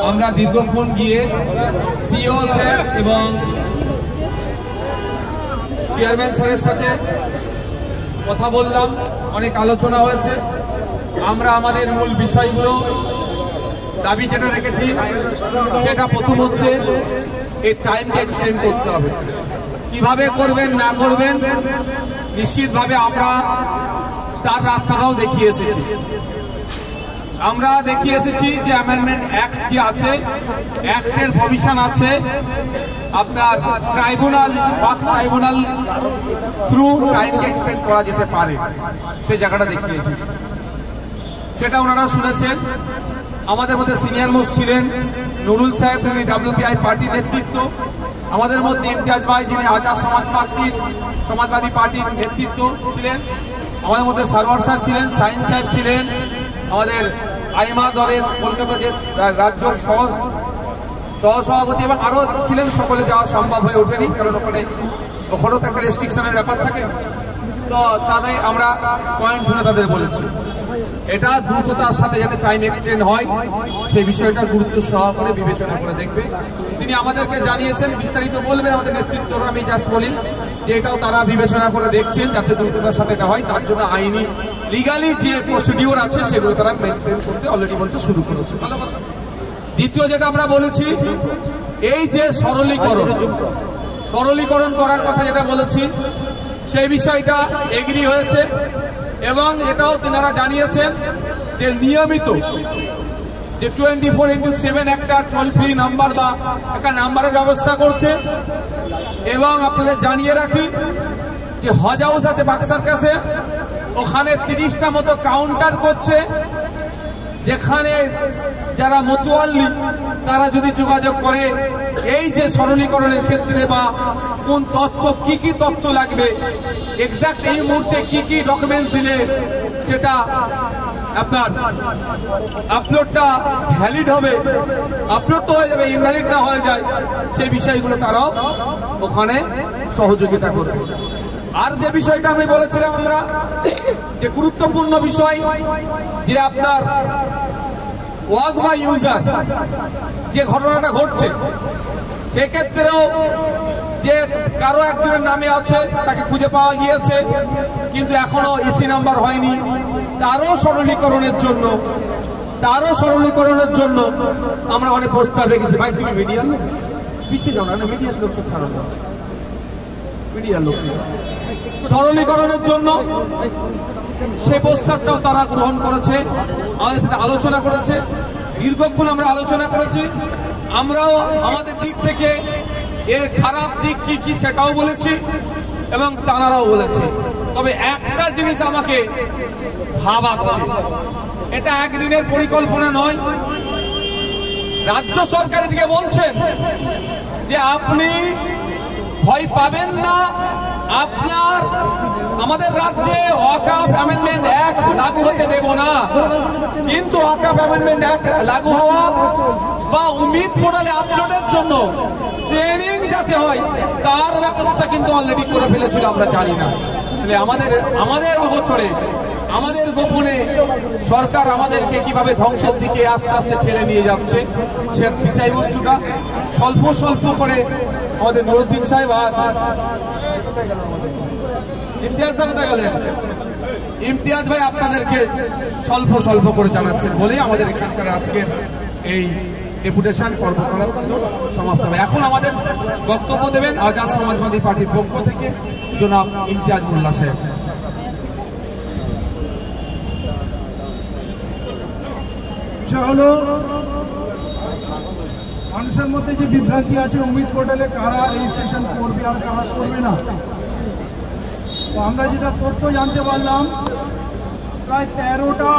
আমরা দীর্ঘক্ষণ গিয়ে সিও স্যার এবং চেয়ারম্যান স্যারের সাথে কথা বললাম, অনেক আলোচনা হয়েছে। আমরা আমাদের মূল বিষয়গুলো দাবি যেটা রেখেছি সেটা প্রথম হচ্ছে এই টাইমকে এক্সটেন্ড করতে হবে। কিভাবে করবেন না করবেন নিশ্চিতভাবে আমরা তার রাস্তাটাও দেখিয়ে এসেছি। আমরা দেখিয়ে এসেছি যে অ্যামেন্ডমেন্ট অ্যাক্ট যে আছে, অ্যাক্টের প্রভিশন আছে আপনার ট্রাইব্যুনাল থ্রু টাইমকে এক্সটেন্ড করা যেতে পারে, সেই জায়গাটা দেখিয়ে এসেছি। সেটা ওনারা শুনেছেন। আমাদের মধ্যে সিনিয়র মোস্ট ছিলেন নুরুল সাহেব, যিনি WPI পার্টির নেতৃত্ব। আমাদের মধ্যে ইমতিয়াজ ভাই, যিনি আজাদ সমাজবাদী পার্টির নেতৃত্ব ছিলেন। আমাদের মধ্যে সারওয়ার স্যার ছিলেন, সাইন সাহেব ছিলেন, আমাদের আইমা দলের কলকাতা যে রাজ্য সহসভাপতি এবং আরও ছিলেন। সকলে যাওয়া সম্ভব হয়ে ওঠেনি, কারণ ওখানেও তো একটা রেস্ট্রিকশনের ব্যাপার থাকে। তো তাদের আমরা পয়েন্ট ধরে তাদের বলেছি এটা দ্রুততার সাথে যাতে টাইম এক্সটেন্ড হয় সেই বিষয়টা গুরুত্ব সহকারে বিবেচনা করে দেখবে। তিনি আমাদেরকে জানিয়েছেন, বিস্তারিত বলবেন আমাদের নেতৃত্বরা। আমি জাস্ট বলি যে এটাও তারা বিবেচনা করে দেখছেন যাতে দ্রুততার সাথে এটা হয়। তার জন্য আইনি লিগালি যে প্রসিডিওর আছে সেগুলো তারা মেনটেন করতে অলরেডি বলছে শুরু করেছে। ভালো কথা। দ্বিতীয় যেটা আমরা বলেছি, এই যে সরলীকরণ করার কথা যেটা বলেছি সেই বিষয়টা এগ্রি হয়েছে এবং এটাও তিনারা জানিয়েছেন যে নিয়মিত যে 24x7 একটা টোল ফ্রি নাম্বার বা একটা নাম্বারের ব্যবস্থা করছে। এবং আপনাদের জানিয়ে রাখি যে হজ হাউস আছে বাক্সার কাছে, ওখানে 30টা মতো কাউন্টার করছে, যেখানে যারা মতোয়াল্লি তারা যদি যোগাযোগ করে এই যে সরলীকরণের ক্ষেত্রে বা কোন তথ্য কি তথ্য লাগবে, এক্সাক্ট এই মুহূর্তে কি ডকুমেন্টস দিলে সেটা আপনার আপলোডটা ভ্যালিড হবে, আপলোড তো হয়ে যাবে, ইনভ্যালিড না হয়ে যায়, সেই বিষয়গুলো তারাও ওখানে সহযোগিতা করবে। আর যে বিষয়টা আমি বলেছিলাম আমরা যে গুরুত্বপূর্ণ বিষয় যে আপনার ওয়াক বাই ইউজার যে ঘটনাটা ঘটছে সেক্ষেত্রেও যে কারো একজনের নামে আছে তাকে খুঁজে পাওয়া গিয়েছে কিন্তু এখনো ইসি নাম্বার হয়নি, তারও সরলীকরণের জন্য আমরা অনেক প্রস্তাব রেখেছি। ভাই তুমি মিডিয়ার লোক পিছিয়ে যাও না, মিডিয়ার লোককে ছাড়ো না, মিডিয়ার লোক সরলীকরণের জন্য সেই প্রস্তাবটাও তারা গ্রহণ করেছে, আমাদের সাথে আলোচনা করেছে। দীর্ঘক্ষণ আমরা আলোচনা করেছি। আমরাও আমাদের দিক থেকে এর খারাপ দিক কি সেটাও বলেছি এবং তারাও বলেছে। তবে একটা জিনিস আমাকে ভাবাচ্ছে, এটা একদিনের পরিকল্পনা নয়। রাজ্য সরকারের দিকে বলছেন যে আপনি ভয় পাবেন না, আপনার আমাদের রাজ্যে ওয়াকফ অ্যামেন্ডমেন্ট অ্যাক্ট লাগু হতে দেব না, কিন্তু ওয়াকফ অ্যামেন্ডমেন্ট অ্যাক্ট লাগু হওয়া বা উমিদ পোর্টালে আপলোডের জন্য ট্রেনিং যাতে হয় তার ব্যবস্থা কিন্তু অলরেডি করে ফেলেছিল, আমরা জানি না। তাহলে আমাদের অগোচরে আমাদের গোপনে সরকার আমাদেরকে কিভাবে ধ্বংসের দিকে আস্তে আস্তে ঠেলে নিয়ে যাচ্ছে সে বিষয়বস্তুটা স্বল্প করে আমাদের নুরুদ্দিন সাহেব আর ইমতিয়াজ ভাই আপনাদেরকে স্বল্প করে জানাচ্ছেন বলে আমাদের এখানকার আজকের এই ডেপুটেশন কর্মকলাপ সমাপ্ত হবে। এখন আমাদের বক্তব্য দেবেন আজাদ সমাজবাদী পার্টির পক্ষ থেকে জনাব ইমতিয়াজ মোল্লা সাহেব। বিষয় হলো মানুষের মধ্যে যে বিভ্রান্তি আছে উমিদ পোর্টালে কারা রেজিস্ট্রেশন করবে আর কারা করবে না। তো আমরা যেটা তথ্য জানতে পারলাম প্রায় 13টা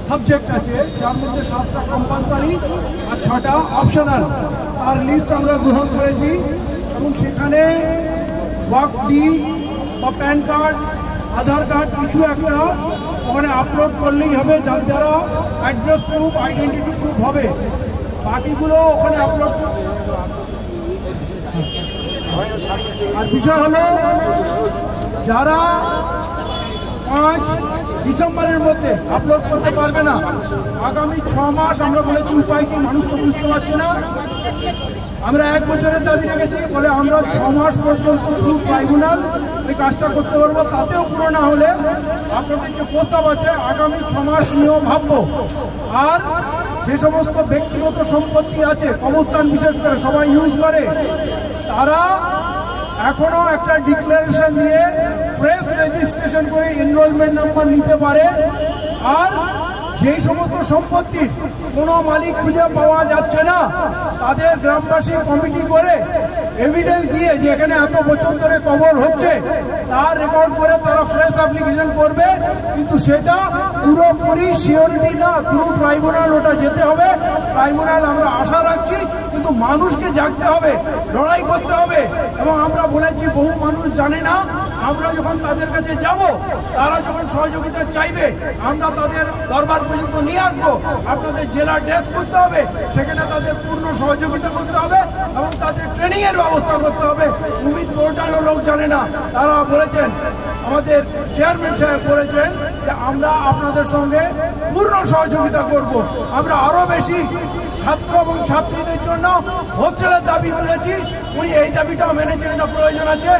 সাবজেক্ট আছে, যার মধ্যে 7টা কম্পালসারি আর 6টা অপশনাল। তার লিস্ট আমরা গ্রহণ করেছি এবং সেখানে ওয়াকফ ডিড বা প্যান কার্ড, আধার কার্ড কিছু একটা ওখানে আপলোড করলেই হবে, যার দ্বারা অ্যাড্রেস প্রুফ, আইডেন্টিটি প্রুফ হবে। বাকিগুলো ওখানে আপলোড আর বিষয় হলো যারা 5 ডিসেম্বরের মধ্যে আপলোড করতে পারবে না, আগামী 6 মাস আমরা বলেছি উপায় কি, মানুষ তো বুঝতে পারছে না। আমরা 1 বছরের দাবি রেখেছি, বলে আমরা 6 মাস পর্যন্ত থ্রু ট্রাইব্যুনাল এই কাজটা করতে পারবো। তাতেও পুরো না হলে আপনাদের যে প্রস্তাব আছে আগামী 6 মাস নিয়েও ভাববো। আর যে সমস্ত ব্যক্তিগত সম্পত্তি আছে, কবরস্থান বিশেষ করে সবাই ইউজ করে, তারা এখনো একটা ডিক্লারেশন দিয়ে ফ্রেশ রেজিস্ট্রেশন করে এনরোলমেন্ট নাম্বার নিতে পারে। আর যেই সমস্ত সম্পত্তির কোনো মালিক খুঁজে পাওয়া যাচ্ছে না, তাদের গ্রামবাসী কমিটি করে এভিডেন্স দিয়ে যে এখানে এত বছর ধরে কবর হচ্ছে তার রেকর্ড করে তারা ফ্রেশ অ্যাপ্লিকেশন করবে। কিন্তু সেটা পুরোপুরি সিওরিটি না, থ্রু ট্রাইব্যুনাল ওটা যেতে হবে। ট্রাইব্যুনাল আমরা আশা রাখছি, কিন্তু মানুষকে জাগতে হবে, লড়াই করতে হবে। এবং আমরা বলেছি বহু মানুষ জানে না, আমরা যখন তাদের কাছে যাব, তারা যখন সহযোগিতা চাইবে আমরা তাদের দরবার পর্যন্ত নিয়ে আসবো। আপনাদের জেলার ডেস্ক করতে হবে, সেখানে তাদের পূর্ণ সহযোগিতা করতে হবে এবং তাদের ট্রেনিংয়ের ব্যবস্থা করতে হবে। উমিদ পোর্টালও লোক জানে না, তারা বলেছেন, আমাদের চেয়ারম্যান সাহেব বলেছেন যে আমরা আপনাদের সঙ্গে পূর্ণ সহযোগিতা করব। আমরা আরও বেশি ছাত্র এবং ছাত্রীদের জন্য হোস্টেলের দাবি তুলেছি, উনি এই দাবিটাও মেনেছেন, এটা প্রয়োজন আছে,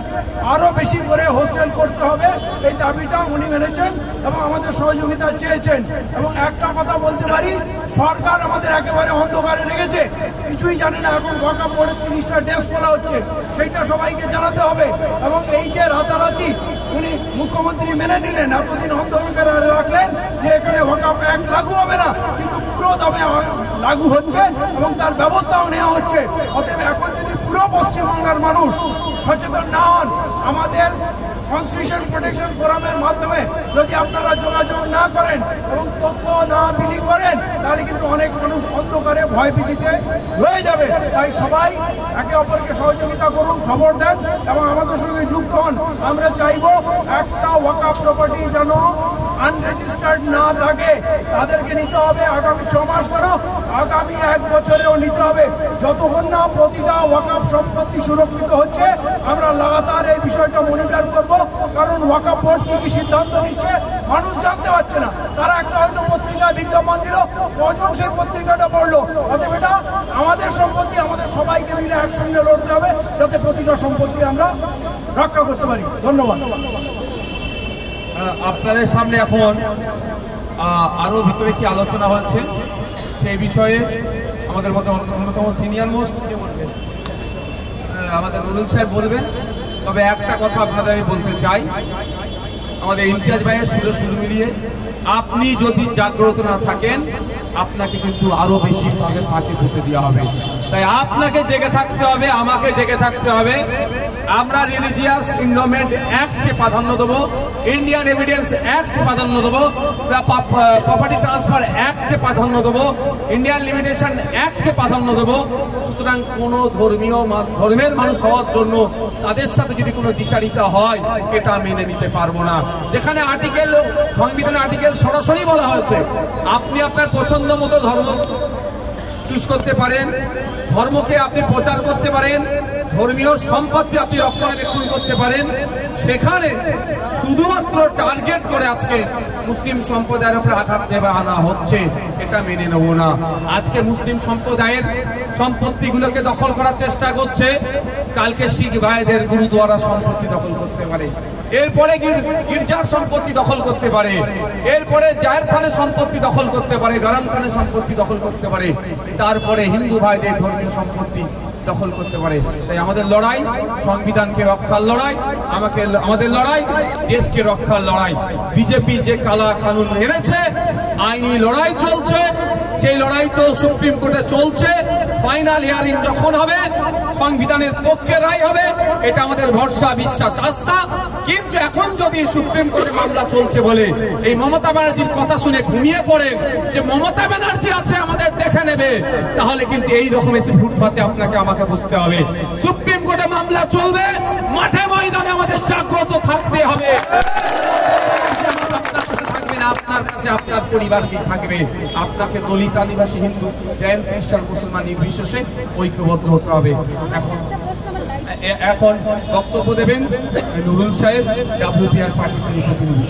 আরও বেশি করে হোস্টেল করতে হবে, এই দাবিটা উনি মেনেছেন এবং আমাদের সহযোগিতা চেয়েছেন। এবং একটা কথা বলতে পারি, সরকার আমাদের একেবারে অন্ধকারে রেখেছে, কিছুই জানে না। এখন ওয়াকফ বোর্ডের 30টা ডেস্ক খোলা হচ্ছে, সেইটা সবাইকে জানাতে হবে। এবং এই যে রাতারাতি উনি মুখ্যমন্ত্রী মেনে নিলেন, এতদিন অন্ধকারে রাখলেন যে এখানে ওয়াকফ অ্যাক্ট লাগু হবে না, কিন্তু পুরো দামে লাগু হচ্ছে এবং তার ব্যবস্থাও নেওয়া হচ্ছে। অতএব এখন যদি পুরো পশ্চিমবাংলার মানুষ সচেতন না হন, আমাদের কনস্টিটিউশন প্রোটেকশন ফোরামের মাধ্যমে যদি আপনারা যোগাযোগ না করেন এবং তথ্য না বিলি করেন, তাহলে কিন্তু অনেক মানুষ অন্ধকারে ভয় ভীতিতে রয়ে যাবে। তাই সবাই একে অপরকে সহযোগিতা করুন, খবর দেন এবং আমাদের সঙ্গে যুক্ত হন। আমরা চাইবো একটা ওয়াকফ প্রপার্টি যেন আনরেজিস্টার্ড না থাকে, তাদেরকে নিতে হবে। আগামী 6 মাস কেন, আগামী 1 বছরেও নিতে হবে। যতক্ষণ না প্রতিটা ওয়াকফ সম্পত্তি সুরক্ষিত হচ্ছে, আমরা লাগাতার এই বিষয়টা মনিটর করব। কারণ ওয়াকফ বোর্ড কি সিদ্ধান্ত নিচ্ছে মানুষ জানতে পারছে না। তারা একটা হয়তো পত্রিকায় বিজ্ঞাপন দিল, কজন সেই পত্রিকাটা পড়লো। অতএব এটা আমাদের সম্পত্তি, আমাদের সবাইকে মিলে একসঙ্গে লড়তে হবে যাতে প্রতিটা সম্পত্তি আমরা রক্ষা করতে পারি। ধন্যবাদ। আপনাদের সামনে এখন আরো ভিতরে কি আলোচনা হচ্ছে সেই বিষয়ে আমাদের মধ্যে অন্যতম সিনিয়র মোস্ট আমাদের নুরুল সাহেব বলবেন। তবে একটা কথা আপনাদের আমি বলতে চাই, আমাদের ইমতিয়াজ ভাইয়ের সুর মিলিয়ে, আপনি যদি জাগ্রত না থাকেন আপনাকে কিন্তু আরো বেশি ফাঁকে ফুটে দেওয়া হবে। তাই আপনাকে জেগে থাকতে হবে, আমাকে জেগে থাকতে হবে। আমরা রিলিজিয়াস এন্ডোমেন্ট অ্যাক্টকে প্রাধান্য দেবো, ইন্ডিয়ান এভিডেন্স অ্যাক্ট প্রাধান্য দেবো, প্রপার্টি ট্রান্সফার অ্যাক্টকে প্রাধান্য দেবো, ইন্ডিয়ান লিমিটেশন অ্যাক্টকে প্রাধান্য দেবো। সুতরাং কোনো ধর্মের মানুষ হওয়ার জন্য তাদের সাথে যদি কোনো দ্বিচারিতা হয়, এটা মেনে নিতে পারবো না। যেখানে আর্টিকেল, সংবিধানের আর্টিকেল সরাসরি বলা হয়েছে আপনি আপনার পছন্দ মতো ধর্ম চুজ করতে পারেন, ধর্মকে আপনি প্রচার করতে পারেন, ধর্মীয় সম্পত্তি আপনি রক্ষণাবেক্ষণ করতে পারেন। সেখানে শুধুমাত্র টার্গেট করে আজকে মুসলিম সম্প্রদায়ের উপরে আঘাত নেওয়া আনা হচ্ছে, এটা মেনে নেব না। আজকে মুসলিম সম্প্রদায়ের সম্পত্তিগুলোকে দখল করার চেষ্টা করছে, কালকে শিখ ভাইদের গুরুদ্বারা সম্পত্তি দখল করতে পারে, এরপরে গির্জার সম্পত্তি দখল করতে পারে, এরপরে জায়ের থানের সম্পত্তি দখল করতে পারে, গরম থানের সম্পত্তি দখল করতে পারে, তারপরে হিন্দু ভাইদের ধর্মীয় সম্পত্তি দখল করতে পারে। তাই আমাদের লড়াই সংবিধানকে রক্ষার লড়াই, আমাদের লড়াই দেশকে রক্ষার লড়াই। বিজেপি যে কালা কানুন এনেছে, আইনি লড়াই চলছে, সেই লড়াই তো সুপ্রিম কোর্টে চলছে। ফাইনাল হিয়ারিং যখন হবে, সংবিধানের পক্ষে রায় হবে, এটা আমাদের ভরসা, বিশ্বাস, আস্থা। কিন্তু এখন যদি সুপ্রিম কোর্টে মামলা চলছে বলে এই মমতা ব্যানার্জির কথা শুনে ঘুমিয়ে পড়েন যে মমতা ব্যানার্জি আছে আমাদের দেখে নেবে, তাহলে কিন্তু এই রকম এসে ফুটপাতে আপনাকে আমাকে বুঝতে হবে। সুপ্রিম কোর্টে মামলা চলবে, মাঠে ময়দানে আমাদের জাগ্রত থাকতে হবে। আপনার কাছে আপনার পরিবার কি থাকবে, আপনাকে দলিত, আদিবাসী, হিন্দু, জৈন, খ্রিস্টান, মুসলমান নির্বিশেষে ঐক্যবদ্ধ হতে হবে। এখন এখন বক্তব্য দেবেন নুরুল সাহেব, WPR পার্টির প্রতিনিধি।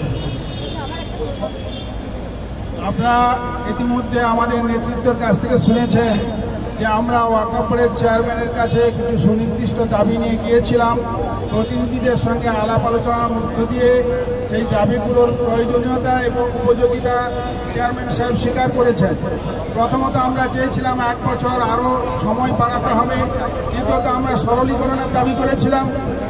আপনারা ইতিমধ্যে আমাদের নেতৃত্বের কাছ থেকে শুনেছেন যে আমরা ওয়াকফ বোর্ডের চেয়ারম্যানের কাছে কিছু সুনির্দিষ্ট দাবি নিয়ে গিয়েছিলাম। প্রতিনিধিদের সঙ্গে আলাপ আলোচনার মধ্য দিয়ে সেই দাবিগুলোর প্রয়োজনীয়তা এবং উপযোগিতা চেয়ারম্যান সাহেব স্বীকার করেছেন। প্রথমত আমরা চেয়েছিলাম 1 বছর আরও সময় বাড়াতে হবে। দ্বিতীয়ত আমরা সরলীকরণের দাবি করেছিলাম।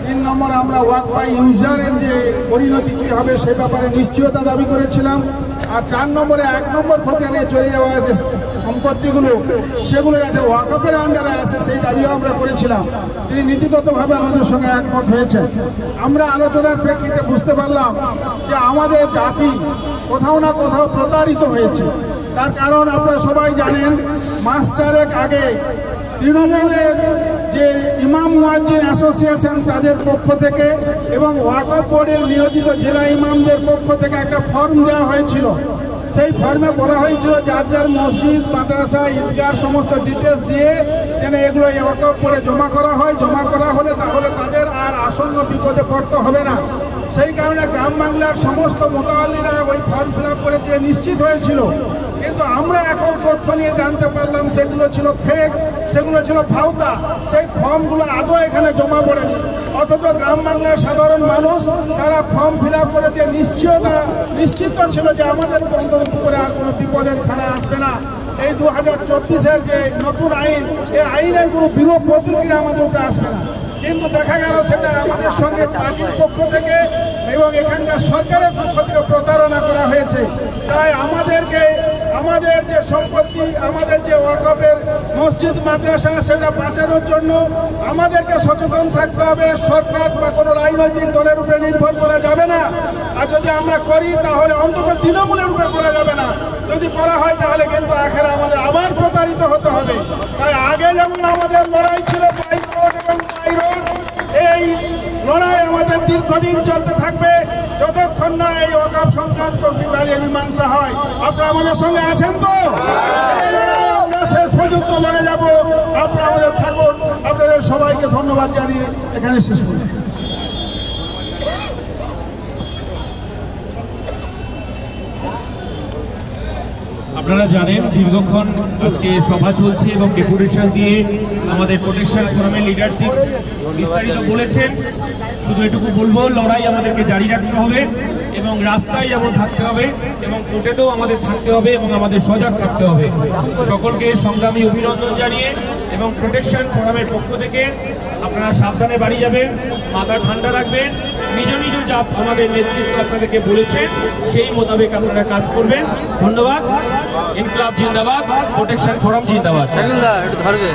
3 নম্বর আমরা ওয়াকফ বাই ইউজারের যে পরিণতি কী হবে সে ব্যাপারে নিশ্চয়তা দাবি করেছিলাম। আর 4 নম্বরে 1 নম্বর খতিয়ানে চলে যাওয়া যে সম্পত্তিগুলো সেগুলো যাতে ওয়াকফের আন্ডারে আসে সেই দাবিও আমরা করেছিলাম। তিনি নীতিগতভাবে আমাদের সঙ্গে একমত হয়েছেন। আমরা আলোচনার প্রেক্ষিতে বুঝতে পারলাম যে আমাদের জাতি কোথাও না কোথাও প্রতারিত হয়েছে। তার কারণ আপনারা সবাই জানেন, মাস 4 আগে তৃণমূলের যে ইমাম মুয়াজ্জিন অ্যাসোসিয়েশন তাদের পক্ষ থেকে এবং ওয়াকফ বোর্ডের নিয়োজিত জেলা ইমামদের পক্ষ থেকে একটা ফর্ম দেওয়া হয়েছিল। সেই ফর্মে বলা হয়েছিল যার যার মসজিদ, মাদ্রাসা, ঈদগাহ সমস্ত ডিটেলস দিয়ে যেন এগুলো এই ওয়াকফ বোর্ডে জমা করা হয়। জমা করা হলে তাহলে তাদের আর আসন্ন বিপদে পড়তে হবে না। সেই কারণে গ্রাম বাংলার সমস্ত মোতাল্লিরা ওই ফর্ম ফিল আপ করে দিয়ে নিশ্চিত হয়েছিল। কিন্তু আমরা এখন তথ্য নিয়ে জানতে পারলাম সেগুলো ছিল ফেক, সেগুলো ছিল ভাওতা। সেই ফর্মগুলো আদৌ এখানে জমা পড়েনি। অথচ গ্রাম বাংলার সাধারণ মানুষ তারা ফর্ম ফিল আপ করে দিয়ে নিশ্চিত ছিল যে আমাদের উপরে আর কোনো বিপদের খাড়া আসবে না। এই 2024-এর যে নতুন আইন, এই আইনের কোনো বিরূপ প্রতিক্রিয়া আমাদের উপরে আসবে না। কিন্তু দেখা গেল সেটা আমাদের সঙ্গে পার্টির পক্ষ থেকে এবং এখানকার সরকারের পক্ষ থেকে প্রতারণা করা হয়েছে। তাই আমাদের যে সম্পত্তি, আমাদের যে ওয়াকফের মসজিদ, মাদ্রাসা সেটা বাঁচানোর জন্য আমাদেরকে সচেতন থাকতে হবে। সরকার বা কোনো রাজনৈতিক দলের উপরে নির্ভর করা যাবে না। আর যদি আমরা করি তাহলে অন্তত তৃণমূলের উপরে করা যাবে না। যদি করা হয় তাহলে কিন্তু আখেরে আমাদের আবার প্রতারিত হতে হবে। তাই আগে যেমন আমাদের লড়াই ছিল বাই রোড এবং বাই রোড, এই লড়াই আমাদের দীর্ঘদিন চলতে থাকবে যতক্ষণ না এই ওয়াকফ সংক্রান্ত বিবাদের মীমাংসা হয়। আপনারা আমাদের সঙ্গে আছেন তো? আমরা শেষ পর্যন্ত লড়ে যাব। আপনারা আমাদের থাকুন। আপনাদের সবাইকে ধন্যবাদ জানিয়ে এখানে শেষ করি। আপনারা জানেন দীর্ঘক্ষণ আজকে সভা চলছে এবং ডেপুটেশন দিয়ে আমাদের প্রোটেকশন ফোরামের লিডারশিপ বিস্তারিত বলেছেন। শুধু এটুকু বলবো, লড়াই আমাদেরকে জারি রাখতে হবে এবং রাস্তায় যেমন থাকতে হবে এবং কোর্টেতেও আমাদের থাকতে হবে এবং আমাদের সজাগ থাকতে হবে। সকলকে সংগ্রামী অভিনন্দন জানিয়ে এবং প্রোটেকশন ফোরামের পক্ষ থেকে আপনারা সাবধানে বাড়ি যাবেন, মাথা ঠান্ডা রাখবেন, নিজ নিজ যা আমাদের নেতৃত্ব আপনাদেরকে বলেছেন সেই মোতাবেক আপনারা কাজ করবেন। ধন্যবাদ। ইনকলাব জিন্দাবাদ, প্রোটেকশন ফোরাম জিন্দাবাদ। একটু ধরবে।